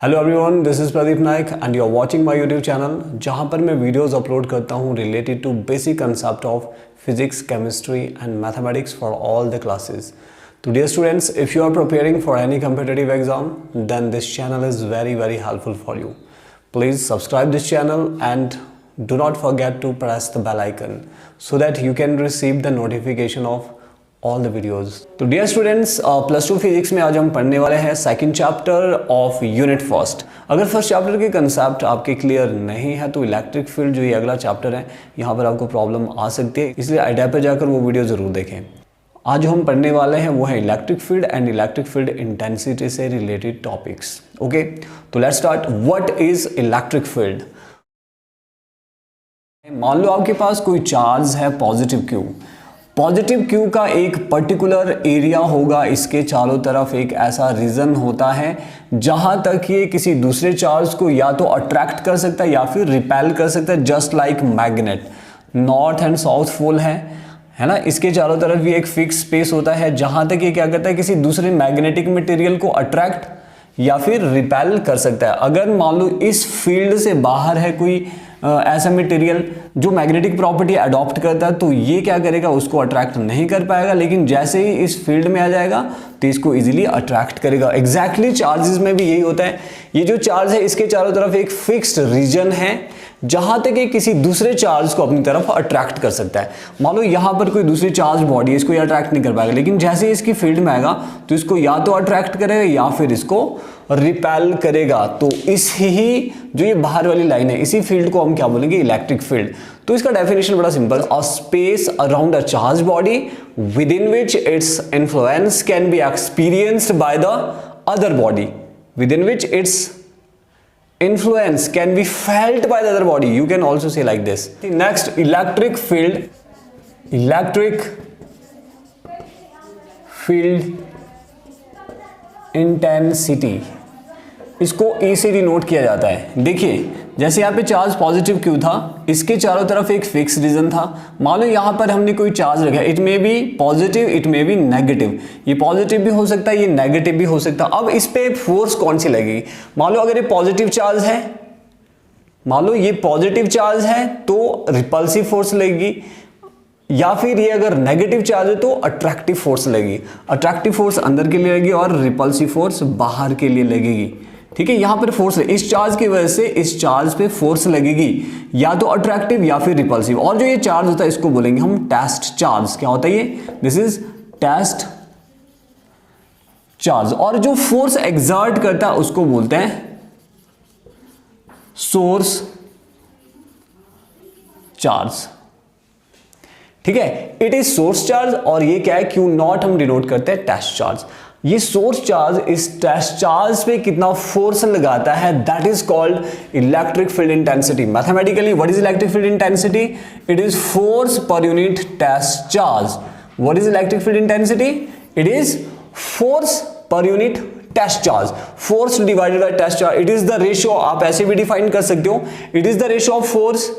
Hello everyone, this is Pradeep Nayak and you are watching my YouTube channel जहां पर मैं videos upload करता हूं related to basic concept of physics, chemistry and mathematics for all the classes. तो dear students, if you are preparing for any competitive exam, then this channel is very helpful for you. Please subscribe this channel and do not forget to press the bell icon so that you can receive the notification of all the videos. तो dear students, plus 2 physics में आज हम पढ़ने वाले हैं second chapter of unit first. अगर first chapter के concept आपके क्लियर नहीं है तो इलेक्ट्रिक फील्ड जो ये अगला चैप्टर है यहाँ पर आपको प्रॉब्लम आ सकती है, इसलिए आइडिया पे जाकर वो वीडियो ज़रूर देखें. आज जो हम पढ़ने वाले हैं वो है electric field and electric field intensity से रिलेटेड टॉपिक्स. ओके, तो let's start. What is electric field? मान लो आपके पास कोई चार्ज है पॉजिटिव क्यू. पॉजिटिव क्यू का एक पर्टिकुलर एरिया होगा, इसके चारों तरफ एक ऐसा रीजन होता है जहां तक ये किसी दूसरे चार्ज को या तो अट्रैक्ट कर सकता है या फिर रिपेल कर सकता है, just like magnet. North and south pole है ना, इसके चारों तरफ भी एक फिक्स स्पेस होता है जहां तक ये क्या करता है, किसी दूसरे मैग्नेटिक मटेरियल को अट्रैक्ट या फिर रिपेल कर सकता है. अगर मान लो इस फील्ड से बाहर है कोई ऐसा मटेरियल जो मैग्नेटिक प्रॉपर्टी अडॉप्ट करता है, तो ये क्या करेगा, उसको अट्रैक्ट नहीं कर पाएगा, लेकिन जैसे ही इस फील्ड में आ जाएगा तो इसको इजीली अट्रैक्ट करेगा. एग्जैक्टली चार्जेस में भी यही होता है. ये जो चार्ज है इसके चारों तरफ एक फिक्स्ड रीजन है जहां तक ये किसी दूसरे चार्ज को अपनी तरफ अट्रैक्ट कर सकता है. मान लो यहां पर कोई दूसरी चार्ज बॉडी है, इसको ये अट्रैक्ट नहीं कर पाएगा, लेकिन जैसे ही इसकी फील्ड में आएगा तो इसको या तो अट्रैक्ट करेगा या फिर इसको रिपेल करेगा. तो इस ही जो ये बाहर वाली लाइन है, इसी फील्ड को हम क्या बोलेंगे, इलेक्ट्रिक फील्ड. तो इसका डेफिनेशन बड़ा simple, a space around a charge body with in which its influence can be experienced by the other body, with in which it's influence can be felt by the other body. You can also say like this. Next, electric field intensity, इसको E से denote किया जाता है. देखिए, जैसे यहाँ पे charge positive Q था, इसके चारों तरफ एक फिक्स रीजन था. मान लो यहाँ पर हमने कोई चार्ज रखा, it may be positive, it may be negative. ये पॉजिटिव भी हो सकता है, ये नेगेटिव भी हो सकता है. अब इस पे फोर्स कौन सी लगेगी? मान लो अगर ये पॉजिटिव चार्ज है, मान लो ये पॉजिटिव चार्ज है तो रिपल्सिव फोर्स लगेगी, या फिर ये अगर नेगेटिव चार्ज है तो अट्रैक्टिव फोर्स लगेगी. अट्रैक्टिव फोर्स अंदर के लिए लगेगी और रिपल्सिव फोर्स बाहर के लिए लगेगी. ठीक है, यहां पर फोर्स, इस चार्ज की वजह से इस चार्ज पे फोर्स लगेगी, या तो अट्रैक्टिव या फिर रिपल्सिव. और जो ये चार्ज होता है इसको बोलेंगे हम टेस्ट चार्ज. क्या होता है ये? This is test charge. और जो फोर्स एक्सर्ट करता है उसको बोलते हैं सोर्स चार्ज. ठीक है, इट इज सोर्स चार्ज. और ये क्या है, क्यू नॉट हम डिनोट करते हैं टेस्ट चार्ज. ये सोर्स चार्ज इस टेस्ट चार्ज पे कितना फोर्स लगाता है, that is called electric field intensity. Mathematically what is electric field intensity? It is force per unit test charge. What is electric field intensity? It is force per unit test charge. Force divided by test charge. It is the ratio, आप ऐसे भी define कर सकते हो, it is the ratio of force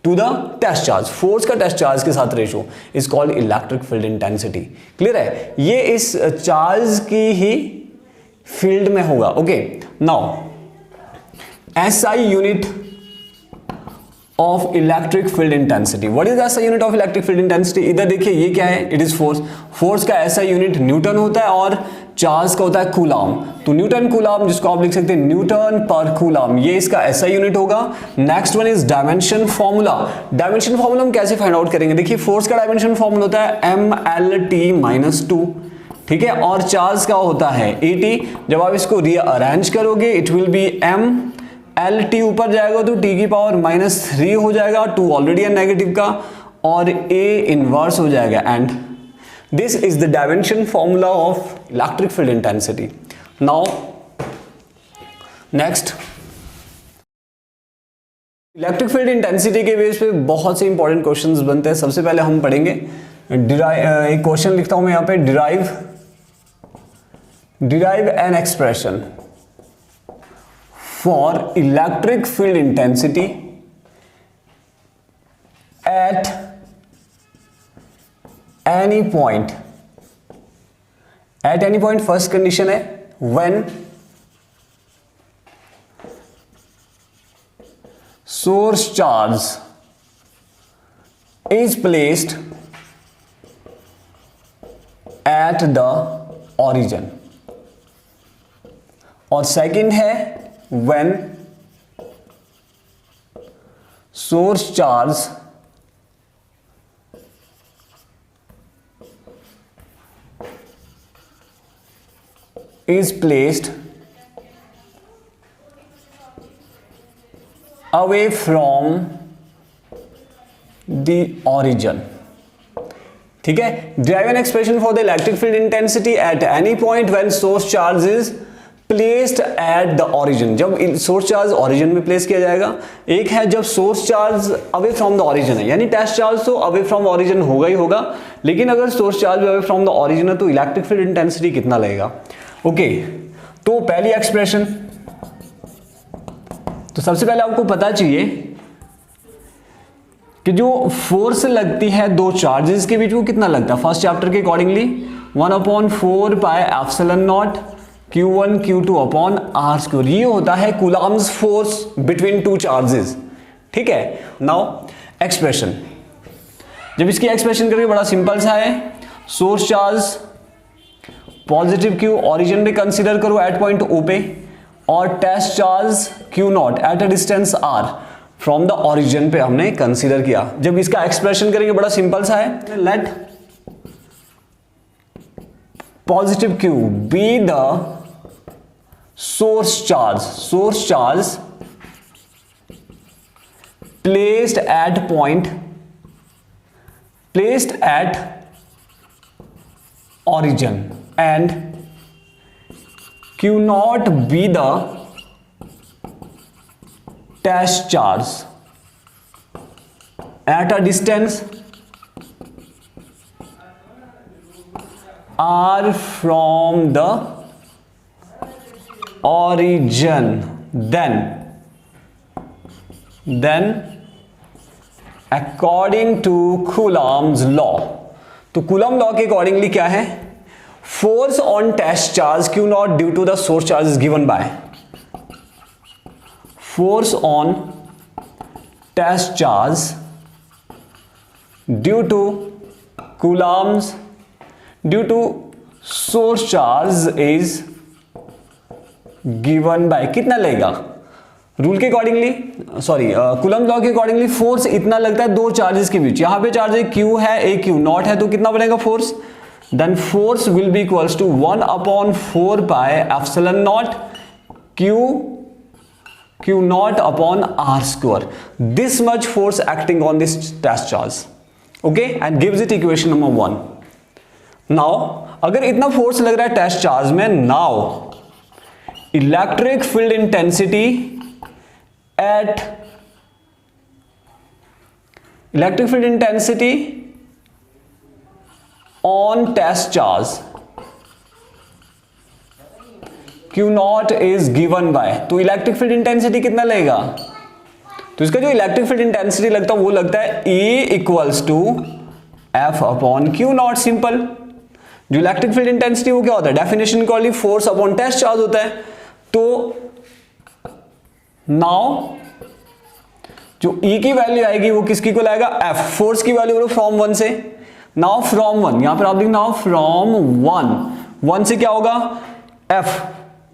to the test charge. Force का test charge के साथ ratio is called electric field intensity. Clear है? ये इस चार्ज की ही फील्ड में होगा. Okay, now SI unit of electric field intensity. What is SI unit of electric field intensity? इधर देखिए, ये क्या है, इट इज फोर्स. फोर्स का एसआई यूनिट न्यूटन होता है और चार्ज का होता है कूलाम. तो न्यूटन कूलाम, जिसको आप लिख सकते हैं न्यूटन पर कूलाम, ये इसका एसआई यूनिट होगा. Next one is dimension formula. Dimension formula हम कैसे फाइंड आउट करेंगे? देखिए, फोर्स का डायमेंशन फॉर्मूला होता है mlt-2. ठीक है, और चार्ज का होता है at. जब आप इसको रीअरेंज करोगे इट विल बी mlt, ऊपर जाएगा तो t की पावर -3 हो जाएगा, 2 ऑलरेडी है नेगेटिव का, और a इनवर्स हो जाएगा. And this is the dimension formula of electric field intensity. Now next, electric field intensity के बेस पे बहुत से इंपॉर्टेंट क्वेश्चंस बनते हैं. सबसे पहले हम पढ़ेंगे एक क्वेश्चन लिखता हूं मैं यहां पे, derive an expression for electric field intensity at any point. At any point first condition है, when source charge is placed at the origin, और सेकंड है when source charge is placed away from the origin. ठीक है, derive an expression for the electric field intensity at any point when source charge is placed at the origin. जब source charge origin में place किया जाएगा, एक है जब source charge away from the origin है, यानी टेस्ट चार्ज तो अवे फ्रॉम ओरिजिन होगा ही होगा, लेकिन अगर source charge away from the origin है तो इलेक्ट्रिक फील्ड इंटेंसिटी कितना लगेगा. ओके, तो पहली एक्सप्रेशन, तो सबसे पहले आपको पता चाहिए कि जो फोर्स लगती है दो चार्जेस के बीच वो कितना लगता है. फर्स्ट चैप्टर के accordingly 1/4 pi epsilon naught Q1 Q2 upon r square, ये होता है Coulomb's force between two charges. ठीक है, नाउ एक्सप्रेशन, जब इसकी एक्सप्रेशन करेंगे बड़ा सिंपल सा है. Source charge positive Q origin पे कंसीडर करो एट पॉइंट O पे, और test charge Q0 at a distance R from the origin पे हमने कंसीडर किया. जब इसका एक्सप्रेशन करेंगे बड़ा सिंपल सा है. Let positive Q be the source charge placed at origin, and Q0 be the test charge at a distance R from the origin. Then according to Coulomb's law, तो Coulomb law के accordingly क्या है, force on test charge Q0 due to the source charge is given by force on test charge due to Coulomb's due to source charge is given by, कितना लगेगा rule के accordingly, sorry Coulomb law के accordingly force इतना लगता है दो charges के बीच. यहां पे चार्ज एक Q है एक Q0 है, तो कितना बनेगा force, then force will be equals to 1/4 pi epsilon naught Q0 upon R square. This much force acting on this test charge. Okay, and gives it equation number 1. Now अगर इतना force लग रहा है test charge में, now electric field intensity on test charge Q0 is given by, तो electric field intensity कितना लगेगा, तो इसका जो इलेक्ट्रिक फील्ड इंटेंसिटी लगता है वो लगता है E equals to F upon Q0. Simple. जो इलेक्ट्रिक फील्ड इंटेंसिटी वो क्या होता है, definition accordingly force upon test charge होता है. तो नाउ जो E की वैल्यू आएगी वो किसकी को लाएगा, F, फोर्स की वैल्यू फ्रॉम 1 से. नाउ फ्रॉम 1, यहां पर आप लिखना फ्रॉम 1 से क्या होगा, F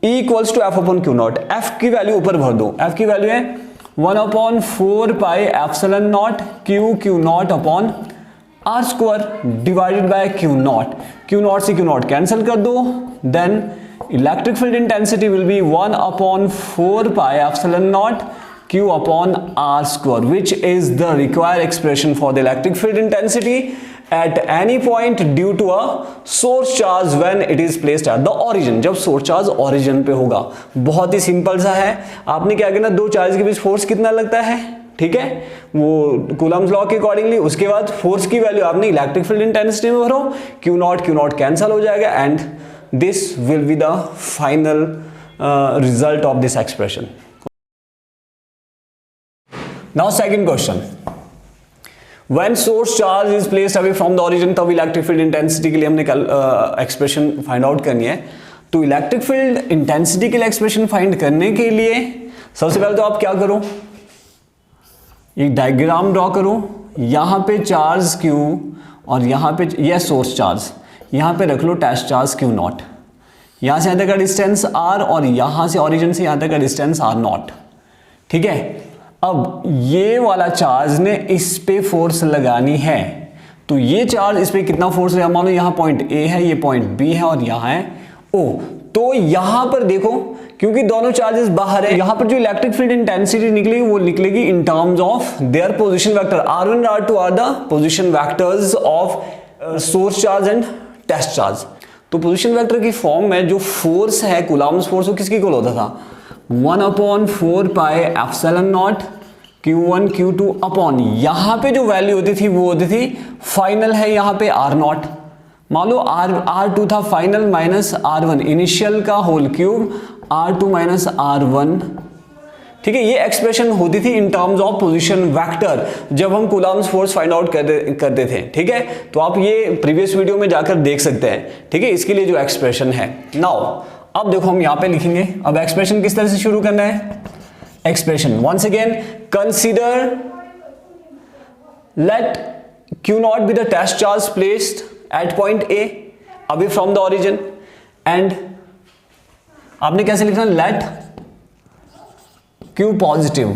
E equals to F upon Q0. F की वैल्यू ऊपर भर दो, F की वैल्यू है 1/4 pi epsilon naught Q0 upon R square divided by Q0 से Q0 कैंसिल कर दो. Then electric field intensity will be 1/4 pi epsilon naught Q upon R square, which is the required expression for the electric field intensity at any point due to a source charge when it is placed at the origin. जब source charge origin पे होगा. बहुत ही simple सा है. आपने क्या करना, दो चार्ज के बीच फोर्स कितना लगता है, ठीक है, वो कूलम्स लॉ के अकॉर्डिंगली. उसके बाद फोर्स की वैल्यू आपने इलेक्ट्रिक फील्ड इंटेंसिटी में भरो, Q0 कैंसिल हो जाएगा, and this will be the final result of this expression. Now second question, when source charge is placed away from the origin, तब इलेक्ट्रिक फील्ड इंटेंसिटी के लिए हमने कल एक्सप्रेशन फाइंड आउट करनी है. तो इलेक्ट्रिक फील्ड इंटेंसिटी के लिए एक्सप्रेशन फाइंड करने के लिए सबसे पहले तो आप क्या करो, एक डायग्राम ड्रॉ करो, यहाँ पे चार्ज Q और यहाँ पे यह सोर्स चार्ज, यहाँ पे रख लो टेस्ट चार्ज Q नॉट, यहाँ से यहाँ तक का डिस्टेंस R और यहाँ से ओरिजिन से यहाँ तक का डिस्टेंस R नॉट, ठीक है। अब ये वाला चार्ज ने इस पे फोर्स लगानी है, तो ये चार्ज इस पे कितना फोर्स लगा, मान लो यहाँ पॉइंट A है, ये पॉइंट B है और यहाँ है O, तो यहाँ पर देखो क्योंकि दोनों चार्जेस बाहर है, यहाँ पर जो इलेक्ट्रिक फील्ड इंटेंसिटी निकलेगी वो निकलेगी in terms of their position vector. R1 और R2 are the position vectors of source charge and test charge. तो पोजीशन वेक्टर की फॉर्म में जो फोर्स है, कूलम्ब्स फोर्स, वो किसकी इक्वल होता था, 1/4 pi epsilon naught Q1 Q2 upon, यहाँ पे जो वैल्यू होती थी वो होती थी फाइनल है यहाँ पे R नॉट, मान लो R2 था फाइनल माइनस R1 इनिशियल का whole cube R2 minus R1, ठीक है। ये एक्सप्रेशन होती थी in terms of position vector जब हम कूलम्ब्स फोर्स फाइंड आउट करते थे, ठीक है। तो आप ये प्रीवियस वीडियो में जाकर देख सकते हैं, ठीक है, इसके लिए जो एक्सप्रेशन है। नाउ अब देखो हम यहाँ पे लिखेंगे, अब एक्सप्रेशन किस तरह से शुरू करना है, expression once again consider let Q naught be the test charge placed at point A away from the origin, and आपने कैसे लिखना, let Q positive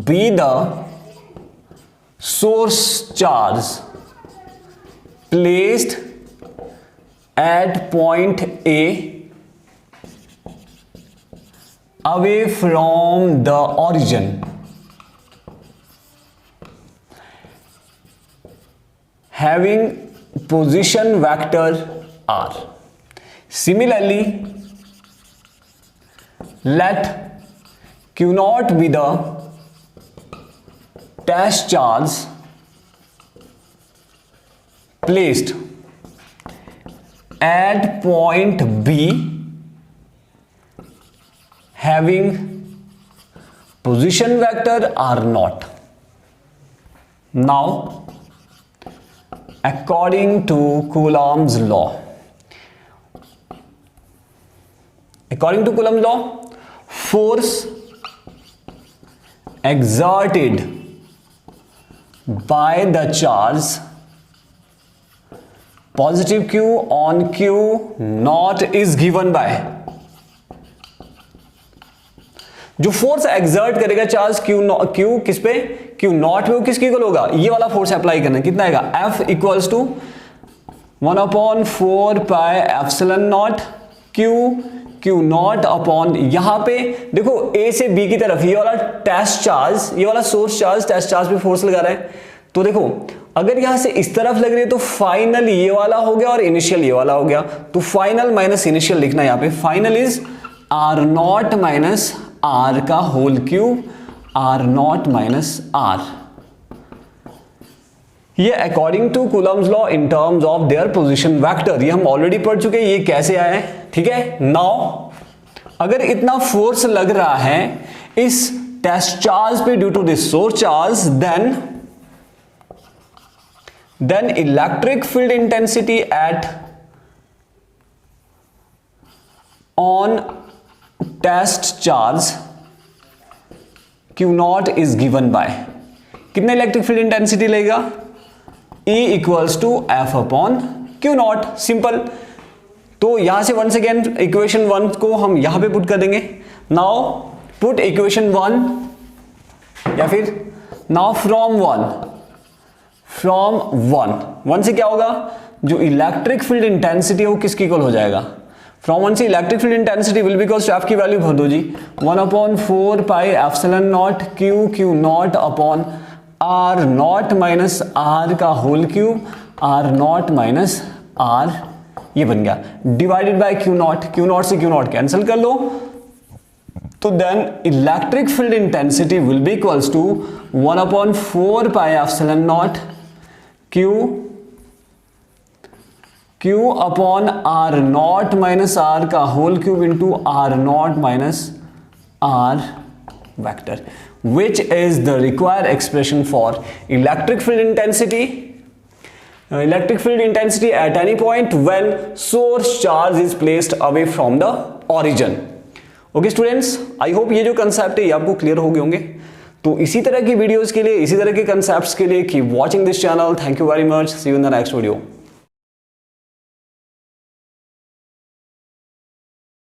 be the source charge placed at point A away from the origin, having position vector R. Similarly, let Q naught be the test charge placed at point B having position vector R naught. Now, according to Coulomb's law, force exerted by the charge positive Q on Q naught is given by, जो force exert करेगा charge Q किस पे, Q not पे, वो किसकी equal होगा, ये वाला फोर्स अप्लाई करना, कितना आएगा, F equals to 1/4 pi epsilon naught Q naught upon, यहां पे देखो A से B की तरफ ये वाला टेस्ट चार्ज, ये वाला सोर्स चार्ज टेस्ट चार्ज पे फोर्स लगा रहा है, तो देखो अगर यहां से इस तरफ लग रही है तो फाइनल ये वाला हो गया और इनिशियल ये वाला हो गया, तो फाइनल माइनस इनिशियल लिखना, यहां पे final is R naught minus R का whole cube R naught minus R। ये according to Coulomb's law in terms of their position vector, ये हम ऑलरेडी पढ़ चुके हैं, ये कैसे आया है, ठीक है। नाउ अगर इतना फोर्स लग रहा है इस टेस्ट चार्ज पे due to this source charge, then electric field intensity at on test charge Q naught is given by, कितना इलेक्ट्रिक फील्ड इंटेंसिटी लेगा, E equals to F upon Q naught, simple. तो यहां से once again equation 1 को हम यहां पे put कर देंगे। नाउ पुट इक्वेशन 1 या फिर नाउ फ्रॉम 1 से क्या होगा, जो इलेक्ट्रिक फील्ड इंटेंसिटी है वो किसकी इक्वल हो जाएगा, फ्रॉम 1 से electric field intensity will be equals to F की वैल्यू भर दो जी, 1/4 pi epsilon naught Q naught upon R naught minus R का whole cube R naught minus R, ये बन गया, डिवाइडेड बाय Q नॉट से Q नॉट कैंसिल कर लो, तो then electric field intensity will be equals to 1/4 pi epsilon naught Q upon R naught minus R का whole cube into R naught minus R vector, which is the required expression for electric field intensity at any point when source charge is placed away from the origin. Okay students, I hope ये जो concept है ये आपको clear हो गए होंगे। तो इसी तरह की वीडियोस के लिए, इसी तरह के कंसेप्ट्स के लिए keep watching this channel. Thank you very much, see you in the next video.